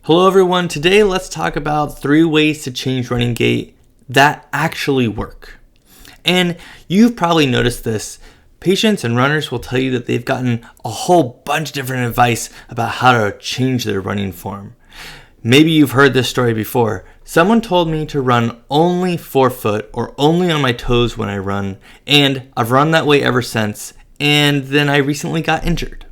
Hello everyone, today let's talk about 3 ways to change running gait that actually work. And you've probably noticed this. Patients and runners will tell you that they've gotten a whole bunch of different advice about how to change their running form. Maybe you've heard this story before. Someone told me to run only forefoot or only on my toes when I run, and I've run that way ever since, and then I recently got injured.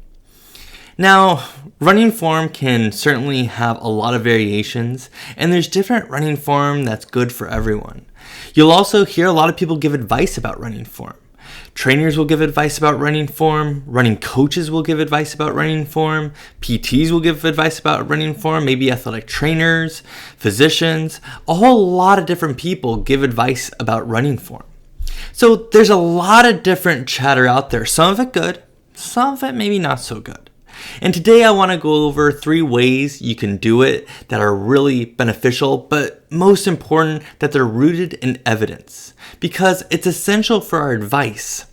Now, running form can certainly have a lot of variations, and there's different running form that's good for everyone. You'll also hear a lot of people give advice about running form. Trainers will give advice about running form, running coaches will give advice about running form, PTs will give advice about running form, maybe athletic trainers, physicians, a whole lot of different people give advice about running form. So there's a lot of different chatter out there, some of it good, some of it maybe not so good. And today I want to go over 3 ways you can do it that are really beneficial, but most important, that they're rooted in evidence. Because it's essential for our advice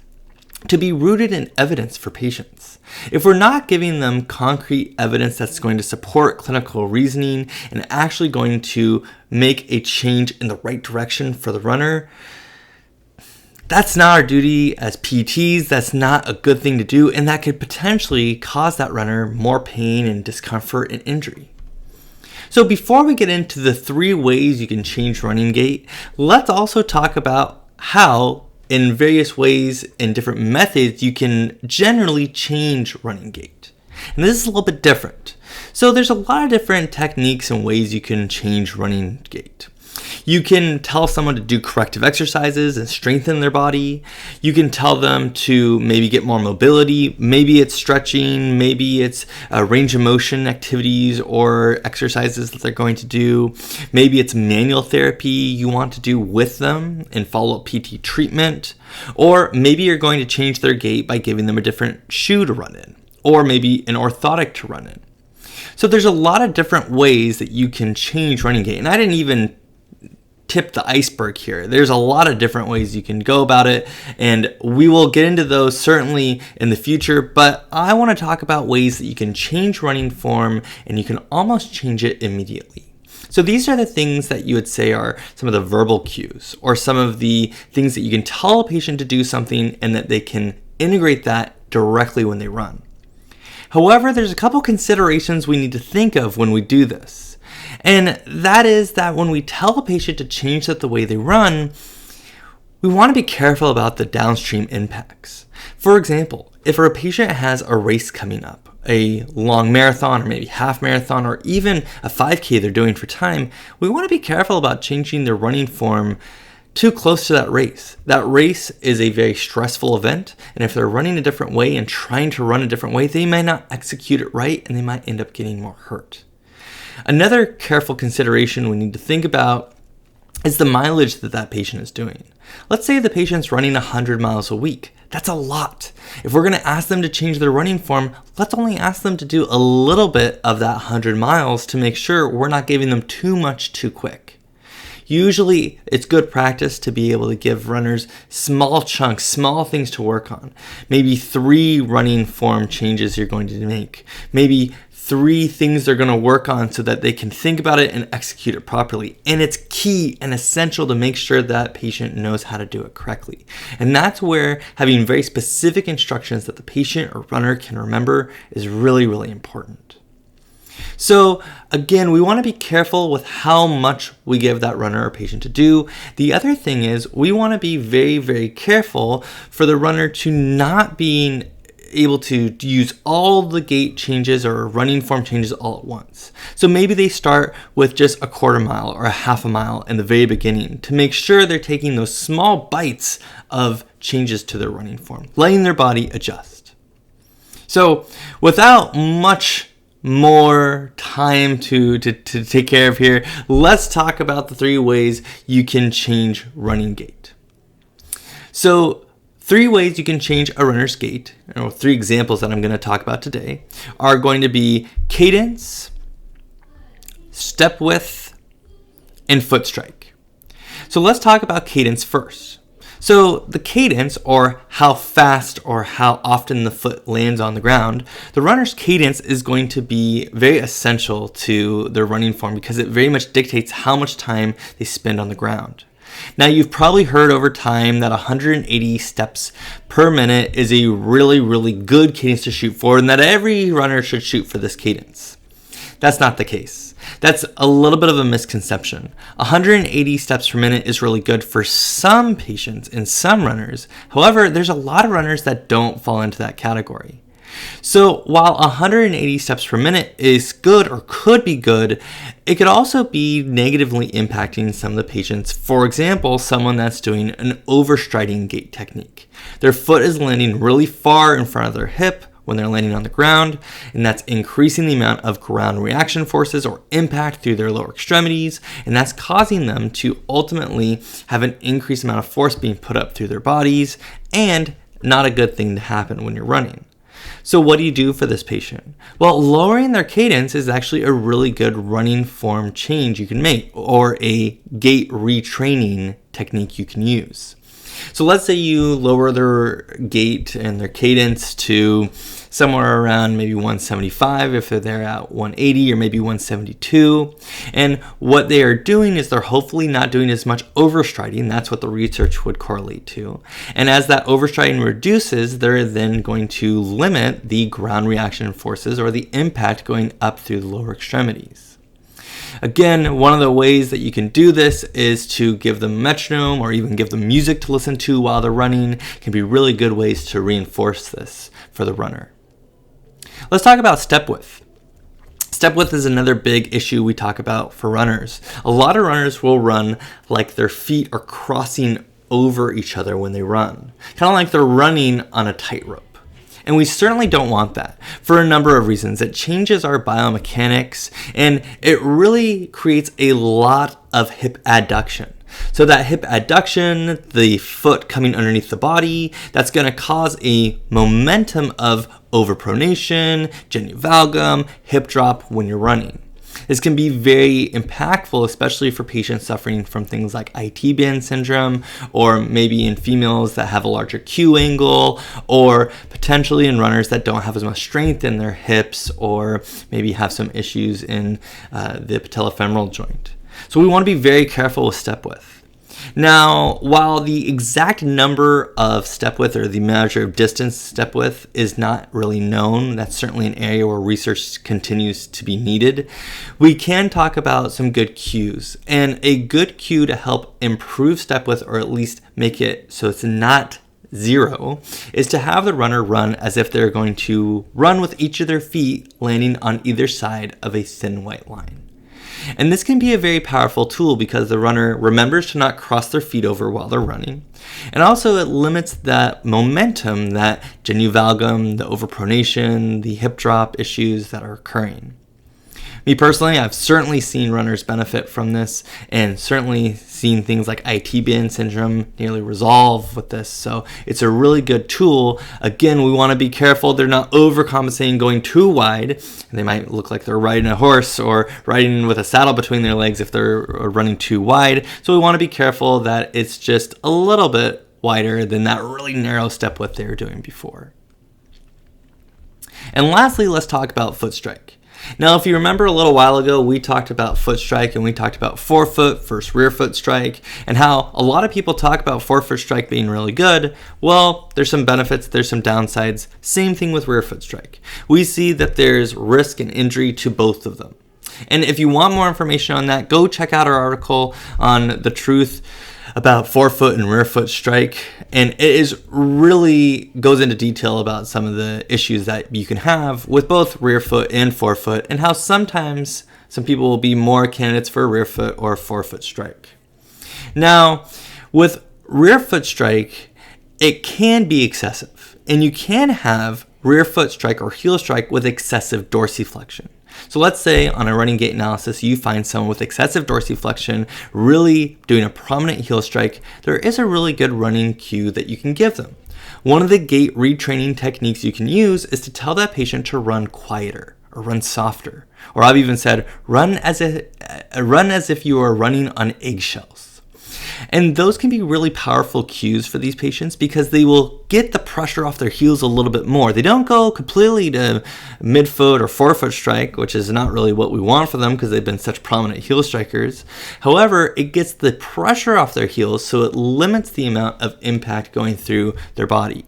to be rooted in evidence for patients. If we're not giving them concrete evidence that's going to support clinical reasoning and actually going to make a change in the right direction for the runner, that's not our duty as PTs, that's not a good thing to do, and that could potentially cause that runner more pain and discomfort and injury. So before we get into the 3 ways you can change running gait, let's also talk about how, in various ways and different methods, you can generally change running gait. And this is a little bit different. So there's a lot of different techniques and ways you can change running gait. You can tell someone to do corrective exercises and strengthen their body. You can tell them to maybe get more mobility. Maybe it's stretching, maybe it's range of motion activities or exercises that they're going to do. Maybe it's manual therapy you want to do with them and follow-up PT treatment. Or maybe you're going to change their gait by giving them a different shoe to run in, or maybe an orthotic to run in. So there's a lot of different ways that you can change running gait. And I didn't even tip the iceberg here. There's a lot of different ways you can go about it, and we will get into those certainly in the future, but I want to talk about ways that you can change running form and you can almost change it immediately. So these are the things that you would say are some of the verbal cues, or some of the things that you can tell a patient to do something and that they can integrate that directly when they run. However, there's a couple considerations we need to think of when we do this. And that is that when we tell a patient to change the way they run, we want to be careful about the downstream impacts. For example, if a patient has a race coming up, a long marathon or maybe half marathon or even a 5K they're doing for time, we want to be careful about changing their running form too close to that race. That race is a very stressful event, and if they're running a different way and trying to run a different way, they might not execute it right and they might end up getting more hurt. Another careful consideration we need to think about is the mileage that patient is doing. Let's say the patient's running 100 miles a week. That's a lot. If we're going to ask them to change their running form, let's only ask them to do a little bit of that 100 miles to make sure we're not giving them too much too quick. Usually, it's good practice to be able to give runners small chunks, small things to work on. Maybe 3 running form changes you're going to make. Maybe 3 things they're going to work on so that they can think about it and execute it properly. And it's key and essential to make sure that patient knows how to do it correctly. And that's where having very specific instructions that the patient or runner can remember is really, really important. So again, we want to be careful with how much we give that runner or patient to do. The other thing is we want to be very, very careful for the runner to not being able to use all the gait changes or running form changes all at once. So maybe they start with just a quarter mile or a half a mile in the very beginning to make sure they're taking those small bites of changes to their running form, letting their body adjust. So without much more time to take care of here, let's talk about the 3 ways you can change running gait. So 3 ways you can change a runner's gait, or 3 examples that I'm going to talk about today, are going to be cadence, step width, and foot strike. So let's talk about cadence first. So the cadence, or how fast or how often the foot lands on the ground, the runner's cadence is going to be very essential to their running form because it very much dictates how much time they spend on the ground. Now, you've probably heard over time that 180 steps per minute is a really, really good cadence to shoot for, and that every runner should shoot for this cadence. That's not the case. That's a little bit of a misconception. 180 steps per minute is really good for some patients and some runners. However, there's a lot of runners that don't fall into that category. So while 180 steps per minute is good or could be good, it could also be negatively impacting some of the patients. For example, someone that's doing an overstriding gait technique. Their foot is landing really far in front of their hip when they're landing on the ground, and that's increasing the amount of ground reaction forces or impact through their lower extremities, and that's causing them to ultimately have an increased amount of force being put up through their bodies, and not a good thing to happen when you're running. So what do you do for this patient? Well, lowering their cadence is actually a really good running form change you can make, or a gait retraining technique you can use. So let's say you lower their gait and their cadence to somewhere around maybe 175 if they're at 180, or maybe 172. And what they are doing is they're hopefully not doing as much overstriding. That's what the research would correlate to. And as that overstriding reduces, they're then going to limit the ground reaction forces or the impact going up through the lower extremities. Again, one of the ways that you can do this is to give them metronome or even give them music to listen to while they're running. Can be really good ways to reinforce this for the runner. Let's talk about step width. Step width is another big issue we talk about for runners. A lot of runners will run like their feet are crossing over each other when they run, kind of like they're running on a tightrope. And we certainly don't want that for a number of reasons. It changes our biomechanics, and it really creates a lot of hip adduction. So that hip adduction, the foot coming underneath the body, that's going to cause a momentum of overpronation, genu-valgum, hip drop when you're running. This can be very impactful, especially for patients suffering from things like IT band syndrome, or maybe in females that have a larger Q angle, or potentially in runners that don't have as much strength in their hips, or maybe have some issues in the patellofemoral joint. So we want to be very careful with step width. Now, while the exact number of step width, or the measure of distance step width, is not really known, that's certainly an area where research continues to be needed, we can talk about some good cues. And a good cue to help improve step width, or at least make it so it's not zero, is to have the runner run as if they're going to run with each of their feet landing on either side of a thin white line. And this can be a very powerful tool because the runner remembers to not cross their feet over while they're running. And also it limits that momentum, that genu-valgum, the overpronation, the hip drop issues that are occurring. Me personally, I've certainly seen runners benefit from this, and certainly seen things like IT band syndrome nearly resolve with this. So it's a really good tool. Again, we want to be careful they're not overcompensating, going too wide. They might look like they're riding a horse or riding with a saddle between their legs if they're running too wide. So we want to be careful that it's just a little bit wider than that really narrow step width they were doing before. And lastly, let's talk about foot strike. Now, if you remember a little while ago, we talked about foot strike, and we talked about forefoot versus rear foot strike, and how a lot of people talk about forefoot strike being really good. Well, there's some benefits, there's some downsides. Same thing with rear foot strike. We see that there's risk and injury to both of them. And if you want more information on that, go check out our article on the truth about forefoot and rear foot strike, and it is really goes into detail about some of the issues that you can have with both rear foot and forefoot, and how sometimes some people will be more candidates for a rear foot or forefoot strike. Now, with rear foot strike, it can be excessive, and you can have rear foot strike or heel strike with excessive dorsiflexion. So let's say on a running gait analysis, you find someone with excessive dorsiflexion really doing a prominent heel strike. There is a really good running cue that you can give them. One of the gait retraining techniques you can use is to tell that patient to run quieter or run softer. Or I've even said, run as if you are running on eggshells. And those can be really powerful cues for these patients because they will get the pressure off their heels a little bit more. They don't go completely to midfoot or forefoot strike, which is not really what we want for them because they've been such prominent heel strikers. However, it gets the pressure off their heels, so it limits the amount of impact going through their body.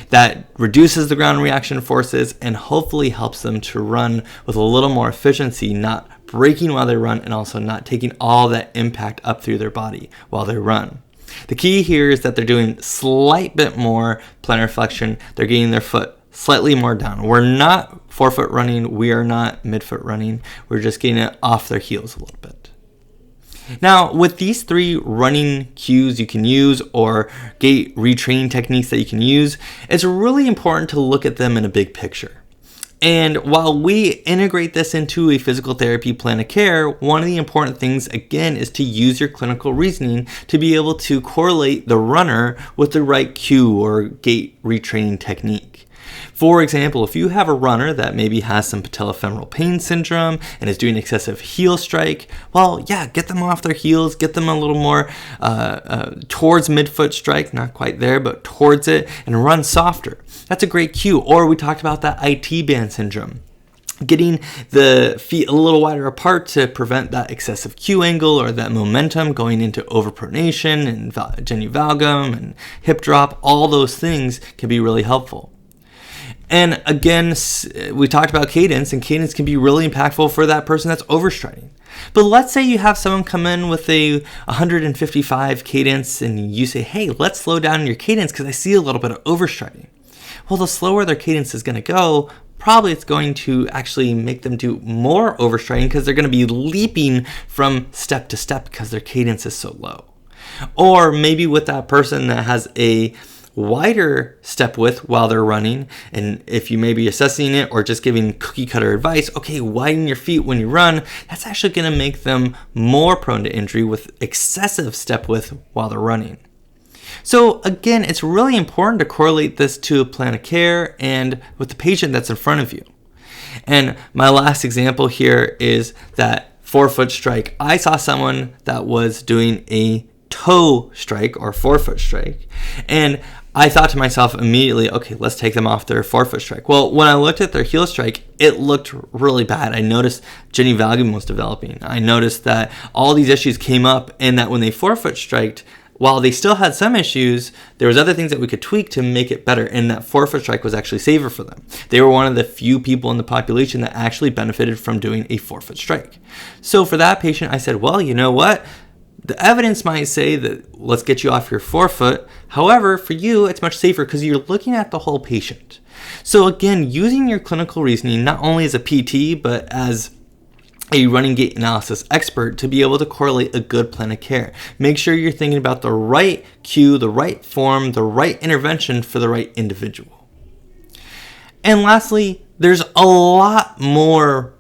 That reduces the ground reaction forces and hopefully helps them to run with a little more efficiency, not braking while they run and also not taking all that impact up through their body while they run. The key here is that they're doing slight bit more plantar flexion. They're getting their foot slightly more down. We're not forefoot running. We are not midfoot running. We're just getting it off their heels a little bit. Now, with these 3 running cues you can use or gait retraining techniques that you can use, it's really important to look at them in a big picture. And while we integrate this into a physical therapy plan of care, one of the important things, again, is to use your clinical reasoning to be able to correlate the runner with the right cue or gait retraining technique. For example, if you have a runner that maybe has some patellofemoral pain syndrome and is doing excessive heel strike, well, yeah, get them off their heels, get them a little more towards midfoot strike, not quite there, but towards it, and run softer. That's a great cue. Or we talked about that IT band syndrome. Getting the feet a little wider apart to prevent that excessive cue angle or that momentum going into overpronation and genu-valgum and hip drop. All those things can be really helpful. And again, we talked about cadence, and cadence can be really impactful for that person that's overstriding. But let's say you have someone come in with a 155 cadence and you say, hey, let's slow down your cadence because I see a little bit of overstriding. Well, the slower their cadence is going to go, probably it's going to actually make them do more overstriding because they're going to be leaping from step to step because their cadence is so low. Or maybe with that person that has a wider step width while they're running, and if you may be assessing it or just giving cookie cutter advice, okay, widen your feet when you run, that's actually going to make them more prone to injury with excessive step width while they're running. So again, it's really important to correlate this to a plan of care and with the patient that's in front of you. And my last example here is that forefoot strike. I saw someone that was doing a toe strike or forefoot strike, and I thought to myself immediately, okay, let's take them off their forefoot strike. Well, when I looked at their heel strike, it looked really bad. I noticed genu-valgum was developing. I noticed that all these issues came up, and that when they forefoot striked, while they still had some issues, there was other things that we could tweak to make it better, and that forefoot strike was actually safer for them. They were one of the few people in the population that actually benefited from doing a forefoot strike. So for that patient, I said, well, you know what? The evidence might say that let's get you off your forefoot. However, for you, it's much safer because you're looking at the whole patient. So again, using your clinical reasoning, not only as a PT, but as a running gait analysis expert to be able to correlate a good plan of care. Make sure you're thinking about the right cue, the right form, the right intervention for the right individual. And lastly, there's a lot more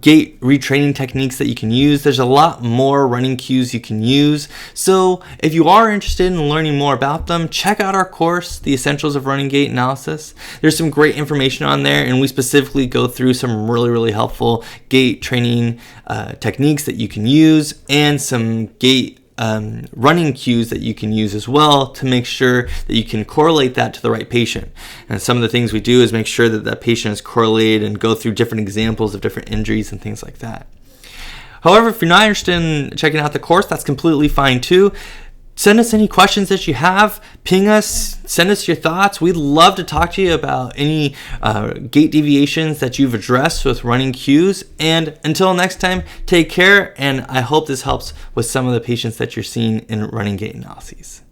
gait retraining techniques that you can use. There's a lot more running cues you can use. So if you are interested in learning more about them, check out our course, The Essentials of Running Gait Analysis. There's some great information on there, and we specifically go through some really helpful gait training techniques that you can use and some gait running cues that you can use as well to make sure that you can correlate that to the right patient. And some of the things we do is make sure that that patient is correlated and go through different examples of different injuries and things like that. However, if you're not interested in checking out the course, that's completely fine too. Send us any questions that you have, ping us, send us your thoughts. We'd love to talk to you about any gait deviations that you've addressed with running cues. And until next time, take care, and I hope this helps with some of the patients that you're seeing in running gait analyses.